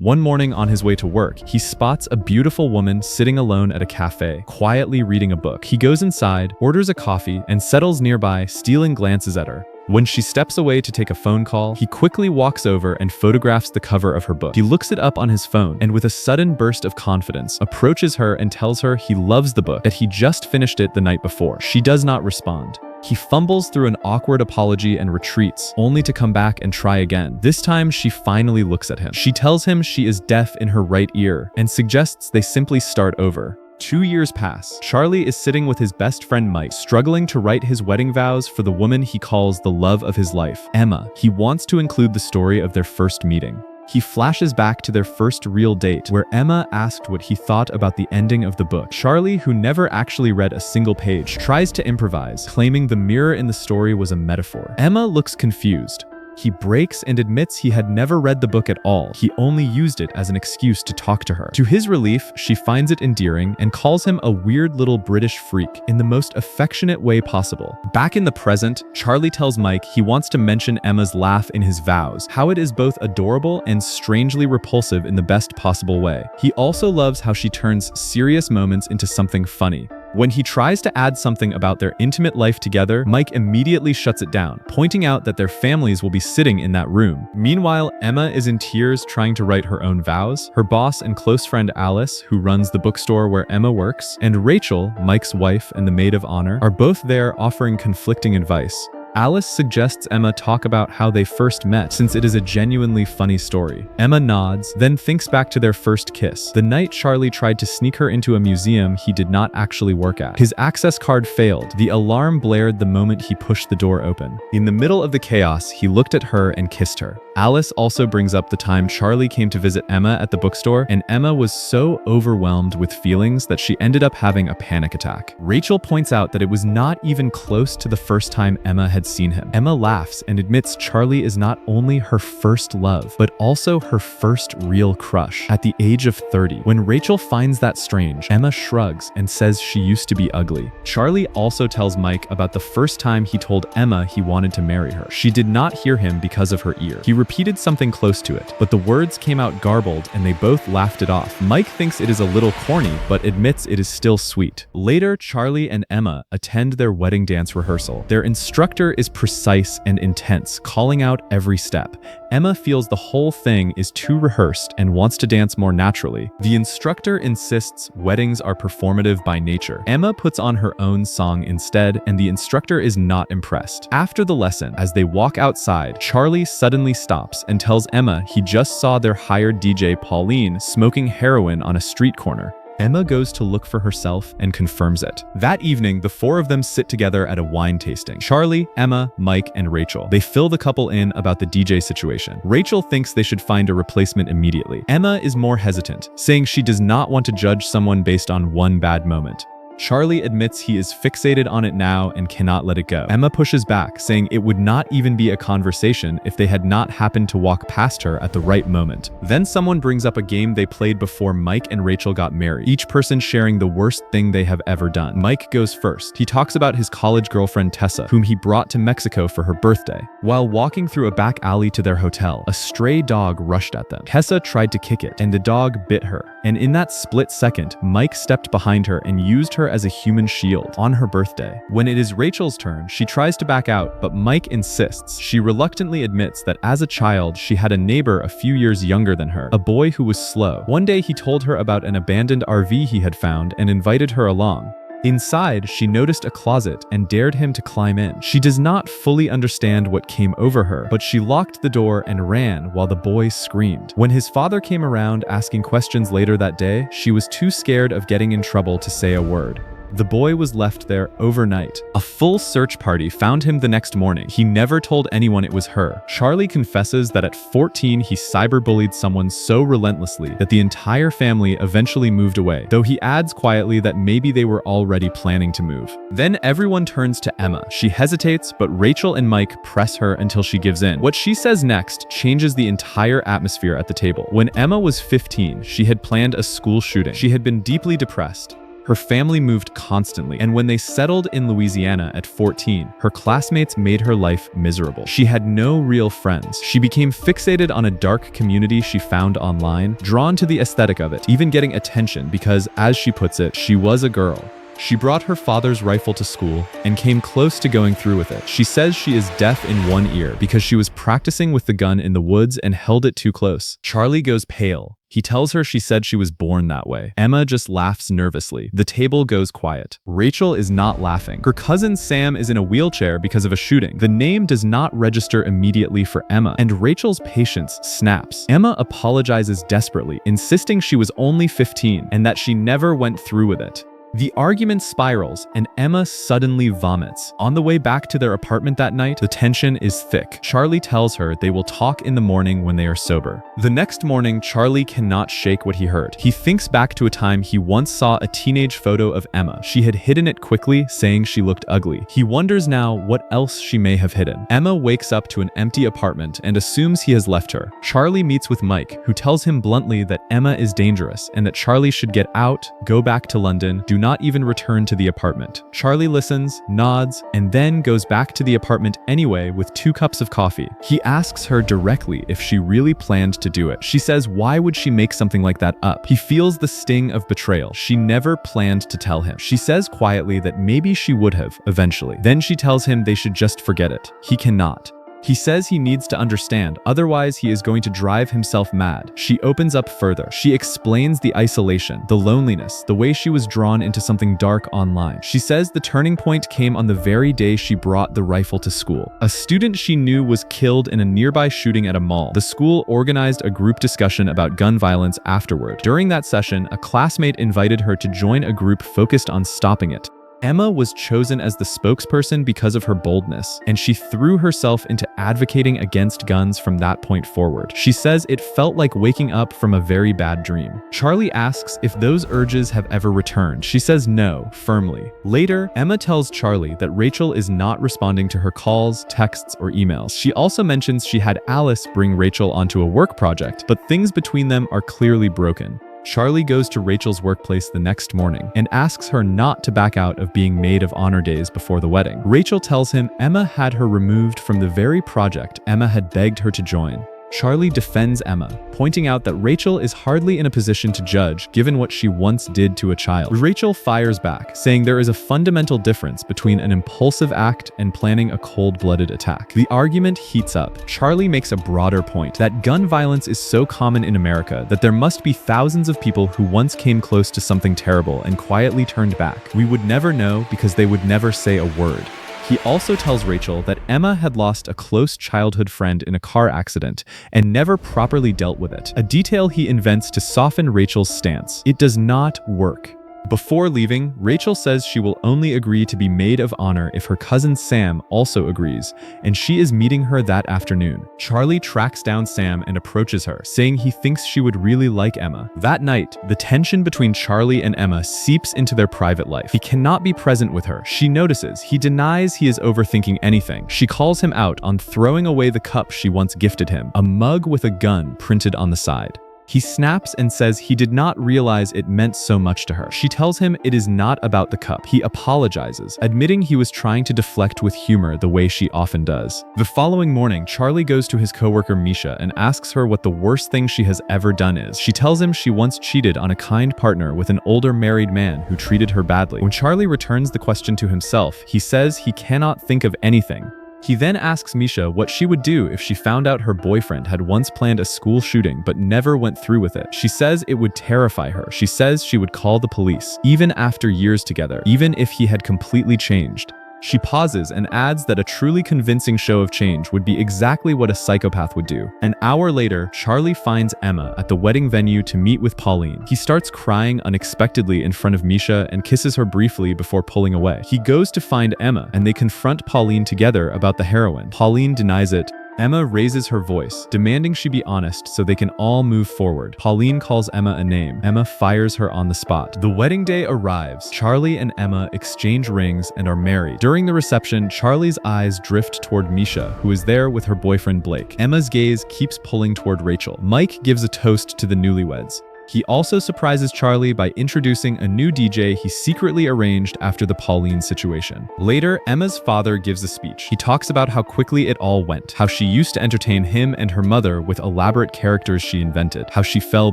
One morning on his way to work, he spots a beautiful woman sitting alone at a cafe, quietly reading a book. He goes inside, orders a coffee, and settles nearby, stealing glances at her. When she steps away to take a phone call, he quickly walks over and photographs the cover of her book. He looks it up on his phone and with a sudden burst of confidence, approaches her and tells her he loves the book, that he just finished it the night before. She does not respond. He fumbles through an awkward apology and retreats, only to come back and try again. This time, she finally looks at him. She tells him she is deaf in her right ear and suggests they simply start over. 2 years pass. Charlie is sitting with his best friend Mike, struggling to write his wedding vows for the woman he calls the love of his life, Emma. He wants to include the story of their first meeting. He flashes back to their first real date, where Emma asked what he thought about the ending of the book. Charlie, who never actually read a single page, tries to improvise, claiming the mirror in the story was a metaphor. Emma looks confused. He breaks and admits he had never read the book at all. He only used it as an excuse to talk to her. To his relief, she finds it endearing and calls him a weird little British freak in the most affectionate way possible. Back in the present, Charlie tells Mike he wants to mention Emma's laugh in his vows, how it is both adorable and strangely repulsive in the best possible way. He also loves how she turns serious moments into something funny. When he tries to add something about their intimate life together, Mike immediately shuts it down, pointing out that their families will be sitting in that room. Meanwhile, Emma is in tears trying to write her own vows. Her boss and close friend Alice, who runs the bookstore where Emma works, and Rachel, Mike's wife and the maid of honor, are both there offering conflicting advice. Alice suggests Emma talk about how they first met, since it is a genuinely funny story. Emma nods, then thinks back to their first kiss, the night Charlie tried to sneak her into a museum he did not actually work at. His access card failed. The alarm blared the moment he pushed the door open. In the middle of the chaos, he looked at her and kissed her. Alice also brings up the time Charlie came to visit Emma at the bookstore, and Emma was so overwhelmed with feelings that she ended up having a panic attack. Rachel points out that it was not even close to the first time Emma had seen him. Emma laughs and admits Charlie is not only her first love, but also her first real crush at the age of 30. When Rachel finds that strange, Emma shrugs and says she used to be ugly. Charlie also tells Mike about the first time he told Emma he wanted to marry her. She did not hear him because of her ear. He repeated something close to it, but the words came out garbled and they both laughed it off. Mike thinks it is a little corny, but admits it is still sweet. Later, Charlie and Emma attend their wedding dance rehearsal. Their instructor is precise and intense, calling out every step. Emma feels the whole thing is too rehearsed and wants to dance more naturally. The instructor insists weddings are performative by nature. Emma puts on her own song instead, and the instructor is not impressed. After the lesson, as they walk outside, Charlie suddenly stops and tells Emma he just saw their hired DJ Pauline smoking heroin on a street corner. Emma goes to look for herself and confirms it. That evening, the four of them sit together at a wine tasting. Charlie, Emma, Mike, and Rachel. They fill the couple in about the DJ situation. Rachel thinks they should find a replacement immediately. Emma is more hesitant, saying she does not want to judge someone based on one bad moment. Charlie admits he is fixated on it now and cannot let it go. Emma pushes back, saying it would not even be a conversation if they had not happened to walk past her at the right moment. Then someone brings up a game they played before Mike and Rachel got married, each person sharing the worst thing they have ever done. Mike goes first. He talks about his college girlfriend Tessa, whom he brought to Mexico for her birthday. While walking through a back alley to their hotel, a stray dog rushed at them. Tessa tried to kick it, and the dog bit her. And in that split second, Mike stepped behind her and used her as a human shield on her birthday. When it is Rachel's turn, she tries to back out, but Mike insists. She reluctantly admits that as a child, she had a neighbor a few years younger than her, a boy who was slow. One day he told her about an abandoned RV he had found and invited her along. Inside, she noticed a closet and dared him to climb in. She does not fully understand what came over her, but she locked the door and ran while the boy screamed. When his father came around asking questions later that day, she was too scared of getting in trouble to say a word. The boy was left there overnight. A full search party found him the next morning. He never told anyone it was her. Charlie confesses that at 14 he cyberbullied someone so relentlessly that the entire family eventually moved away, though he adds quietly that maybe they were already planning to move. Then everyone turns to Emma. She hesitates, but Rachel and Mike press her until she gives in. What she says next changes the entire atmosphere at the table. When Emma was 15, she had planned a school shooting. She had been deeply depressed. Her family moved constantly, and when they settled in Louisiana at 14, her classmates made her life miserable. She had no real friends. She became fixated on a dark community she found online, drawn to the aesthetic of it, even getting attention because, as she puts it, she was a girl. She brought her father's rifle to school and came close to going through with it. She says she is deaf in one ear because she was practicing with the gun in the woods and held it too close. Charlie goes pale. He tells her she said she was born that way. Emma just laughs nervously. The table goes quiet. Rachel is not laughing. Her cousin Sam is in a wheelchair because of a shooting. The name does not register immediately for Emma, and Rachel's patience snaps. Emma apologizes desperately, insisting she was only 15 and that she never went through with it. The argument spirals, and Emma suddenly vomits. On the way back to their apartment that night, the tension is thick. Charlie tells her they will talk in the morning when they are sober. The next morning, Charlie cannot shake what he heard. He thinks back to a time he once saw a teenage photo of Emma. She had hidden it quickly, saying she looked ugly. He wonders now what else she may have hidden. Emma wakes up to an empty apartment and assumes he has left her. Charlie meets with Mike, who tells him bluntly that Emma is dangerous and that Charlie should get out, go back to London, do not even return to the apartment. Charlie listens, nods, and then goes back to the apartment anyway with 2 cups of coffee. He asks her directly if she really planned to do it. She says why would she make something like that up? He feels the sting of betrayal. She never planned to tell him. She says quietly that maybe she would have, eventually. Then she tells him they should just forget it. He cannot. He says he needs to understand, otherwise he is going to drive himself mad. She opens up further. She explains the isolation, the loneliness, the way she was drawn into something dark online. She says the turning point came on the very day she brought the rifle to school. A student she knew was killed in a nearby shooting at a mall. The school organized a group discussion about gun violence afterward. During that session, a classmate invited her to join a group focused on stopping it. Emma was chosen as the spokesperson because of her boldness, and she threw herself into advocating against guns from that point forward. She says it felt like waking up from a very bad dream. Charlie asks if those urges have ever returned. She says no, firmly. Later, Emma tells Charlie that Rachel is not responding to her calls, texts, or emails. She also mentions she had Alice bring Rachel onto a work project, but things between them are clearly broken. Charlie goes to Rachel's workplace the next morning and asks her not to back out of being maid of honor days before the wedding. Rachel tells him Emma had her removed from the very project Emma had begged her to join. Charlie defends Emma, pointing out that Rachel is hardly in a position to judge given what she once did to a child. Rachel fires back, saying there is a fundamental difference between an impulsive act and planning a cold-blooded attack. The argument heats up. Charlie makes a broader point that gun violence is so common in America that there must be thousands of people who once came close to something terrible and quietly turned back. We would never know because they would never say a word. He also tells Rachel that Emma had lost a close childhood friend in a car accident and never properly dealt with it, a detail he invents to soften Rachel's stance. It does not work. Before leaving, Rachel says she will only agree to be maid of honor if her cousin Sam also agrees, and she is meeting her that afternoon. Charlie tracks down Sam and approaches her, saying he thinks she would really like Emma. That night, the tension between Charlie and Emma seeps into their private life. He cannot be present with her. She notices. He denies he is overthinking anything. She calls him out on throwing away the cup she once gifted him, a mug with a gun printed on the side. He snaps and says he did not realize it meant so much to her. She tells him it is not about the cup. He apologizes, admitting he was trying to deflect with humor the way she often does. The following morning, Charlie goes to his coworker Misha and asks her what the worst thing she has ever done is. She tells him she once cheated on a kind partner with an older married man who treated her badly. When Charlie returns the question to himself, he says he cannot think of anything. He then asks Misha what she would do if she found out her boyfriend had once planned a school shooting but never went through with it. She says it would terrify her. She says she would call the police, even after years together, even if he had completely changed. She pauses and adds that a truly convincing show of change would be exactly what a psychopath would do. An hour later, Charlie finds Emma at the wedding venue to meet with Pauline. He starts crying unexpectedly in front of Misha and kisses her briefly before pulling away. He goes to find Emma and they confront Pauline together about the heroin. Pauline denies it. Emma raises her voice, demanding she be honest so they can all move forward. Pauline calls Emma a name. Emma fires her on the spot. The wedding day arrives. Charlie and Emma exchange rings and are married. During the reception, Charlie's eyes drift toward Misha, who is there with her boyfriend Blake. Emma's gaze keeps pulling toward Rachel. Mike gives a toast to the newlyweds. He also surprises Charlie by introducing a new DJ he secretly arranged after the Pauline situation. Later, Emma's father gives a speech. He talks about how quickly it all went, how she used to entertain him and her mother with elaborate characters she invented, how she fell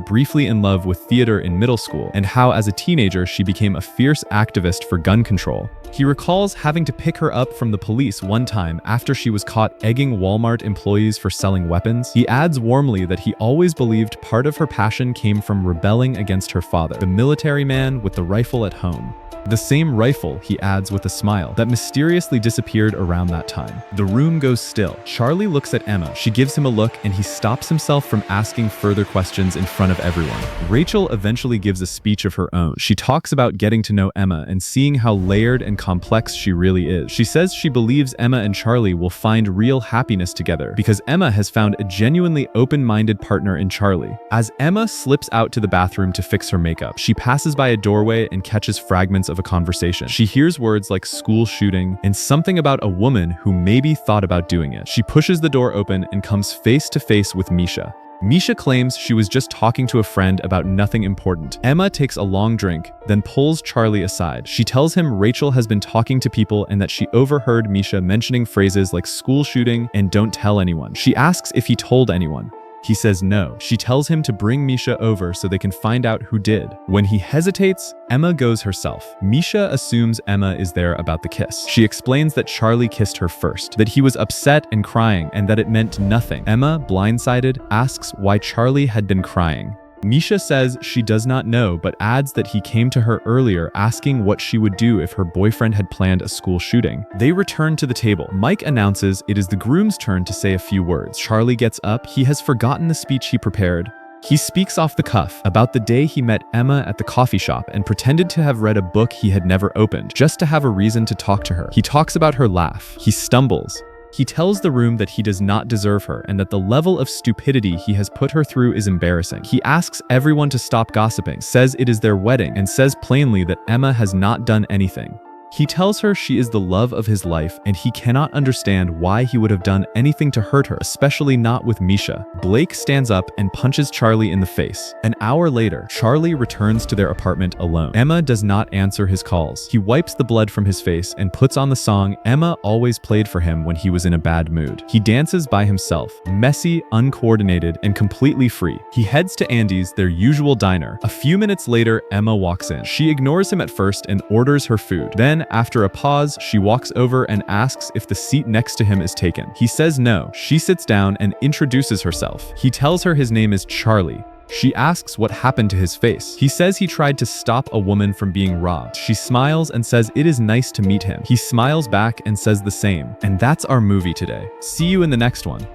briefly in love with theater in middle school, and how as a teenager she became a fierce activist for gun control. He recalls having to pick her up from the police one time after she was caught egging Walmart employees for selling weapons. He adds warmly that he always believed part of her passion came from rebelling against her father, the military man with the rifle at home. The same rifle, he adds with a smile, that mysteriously disappeared around that time. The room goes still. Charlie looks at Emma. She gives him a look and he stops himself from asking further questions in front of everyone. Rachel eventually gives a speech of her own. She talks about getting to know Emma and seeing how layered and complex she really is. She says she believes Emma and Charlie will find real happiness together because Emma has found a genuinely open-minded partner in Charlie. As Emma slips out to the bathroom to fix her makeup, she passes by a doorway and catches fragments of a conversation. She hears words like school shooting and something about a woman who maybe thought about doing it. She pushes the door open and comes face to face with Misha. Misha claims she was just talking to a friend about nothing important. Emma takes a long drink, then pulls Charlie aside. She tells him Rachel has been talking to people and that she overheard Misha mentioning phrases like school shooting and don't tell anyone. She asks if he told anyone. He says no. She tells him to bring Misha over so they can find out who did. When he hesitates, Emma goes herself. Misha assumes Emma is there about the kiss. She explains that Charlie kissed her first, that he was upset and crying, and that it meant nothing. Emma, blindsided, asks why Charlie had been crying. Misha says she does not know, but adds that he came to her earlier asking what she would do if her boyfriend had planned a school shooting. They return to the table. Mike announces it is the groom's turn to say a few words. Charlie gets up. He has forgotten the speech he prepared. He speaks off the cuff about the day he met Emma at the coffee shop and pretended to have read a book he had never opened, just to have a reason to talk to her. He talks about her laugh. He stumbles. He tells the room that he does not deserve her and that the level of stupidity he has put her through is embarrassing. He asks everyone to stop gossiping, says it is their wedding, and says plainly that Emma has not done anything. He tells her she is the love of his life and he cannot understand why he would have done anything to hurt her, especially not with Misha. Blake stands up and punches Charlie in the face. An hour later, Charlie returns to their apartment alone. Emma does not answer his calls. He wipes the blood from his face and puts on the song Emma always played for him when he was in a bad mood. He dances by himself, messy, uncoordinated, and completely free. He heads to Andy's, their usual diner. A few minutes later, Emma walks in. She ignores him at first and orders her food. Then, after a pause, she walks over and asks if the seat next to him is taken. He says no. She sits down and introduces herself. He tells her his name is Charlie. She asks what happened to his face. He says he tried to stop a woman from being robbed. She smiles and says it is nice to meet him. He smiles back and says the same. And that's our movie today. See you in the next one.